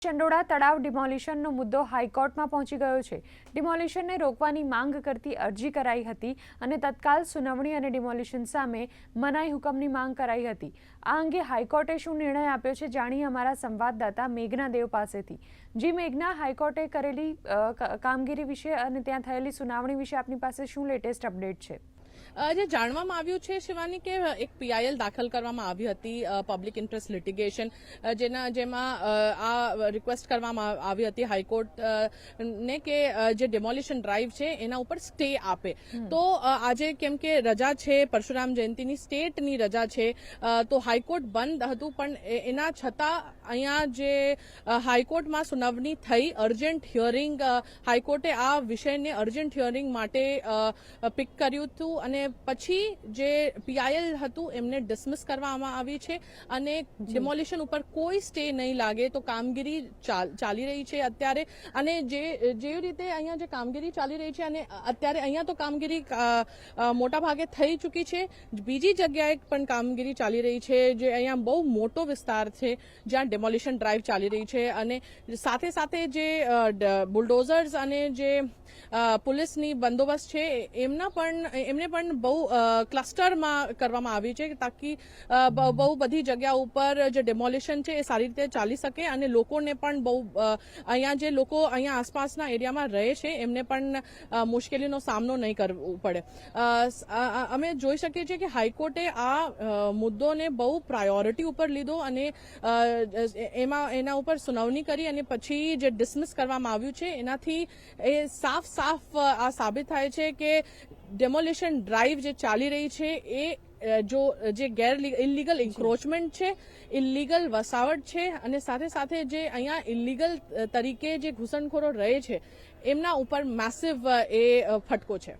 ચંડોળા તળાવ ડિમોલિશનનો મુદ્દો હાઈકોર્ટમાં પહોંચી ગયો છે। ડિમોલિશનને રોકવાની માંગ કરતી અરજી કરાઈ હતી અને તત્કાલ સુનાવણી અને ડિમોલિશન સામે મનાઈ હુકમની માંગ કરાઈ હતી। આ અંગે હાઈકોર્ટે શું નિર્ણય આપ્યો છે જાણીએ અમારા સંવાદદાતા મેઘના દેવ પાસેથી। જી મેઘના, હાઈકોર્ટે કરેલી કામગીરી વિશે અને ત્યાં થયેલી સુનાવણી વિશે આપની પાસે શું લેટેસ્ટ અપડેટ છે? જે જાણવામાં આવ્યું છે શિવાની કે એક પીઆઈએલ દાખલ કરવામાં આવી હતી પબ્લિક ઇન્ટરેસ્ટ લિટિગેશન જેમાં આ રિક્વેસ્ટ કરવામાં આવી હતી હાઈકોર્ટ ને કે જે ડેમોલિશન ડ્રાઈવ છે એના ઉપર સ્ટે આપે। તો આજે કેમ કે રજા છે, પરશુરામ જયંતિની સ્ટેટની રજા છે, તો હાઈકોર્ટ બંધ હતું, પણ એના છતાં અહીંયા જે હાઈકોર્ટમાં સુનાવણી થઈ, અર્જન્ટ હિયરિંગ, હાઈકોર્ટે આ વિષયને અર્જન્ટ હિયરિંગ માટે પિક કર્યું હતું અને પછી જે પીઆઈએલ હતું એમને ડિસમિસ કરવામાં આવી છે અને ડિમોલિશન ઉપર કોઈ સ્ટે નહીં લાગે તો કામગીરી ચાલી રહી છે અત્યારે। અને જેવી રીતે અહીંયા જે કામગીરી ચાલી રહી છે અને અત્યારે અહીંયા તો કામગીરી મોટા ભાગે થઈ ચૂકી છે, બીજી જગ્યાએ પણ કામગીરી ચાલી રહી છે જે અહીંયા બહુ મોટો વિસ્તાર છે જ્યાં ડેમોલિશન ડ્રાઈવ ચાલી રહી છે અને સાથે સાથે જે બુલડોઝર્સ અને જે પોલીસની બંદોબસ્ત છે એમને પણ બહુ ક્લસ્ટરમાં કરવામાં આવી છે તાકી બહુ બધી જગ્યા ઉપર જે ડેમોલિશન છે એ સારી રીતે ચાલી શકે અને લોકોને પણ બહુ અહીંયા જે લોકો અહીંયા આસપાસના એરિયામાં રહે છે એમને પણ મુશ્કેલીનો સામનો નહીં કરવો પડે। અમે જોઈ શકીએ છીએ કે હાઈકોર્ટે આ મુદ્દોને બહુ પ્રાયોરિટી ઉપર લીધો અને એના ઉપર સુનાવણી કરી અને પછી જે ડિસમિસ કરવામાં આવ્યું છે એનાથી એ સાફ આ સાબિત થાય છે કે ડેમોલિશન ડ્રાઈવ જે ચાલી રહી છે એ જે ઇલીગલ ઇન્ક્રોચમેન્ટ છે, ઇલીગલ વસાવટ છે અને સાથે સાથે જે અહીંયા ઇલીગલ તરીકે જે ઘૂસણખોરો રહે છે એમના ઉપર મેસિવ એ ફટકો છે।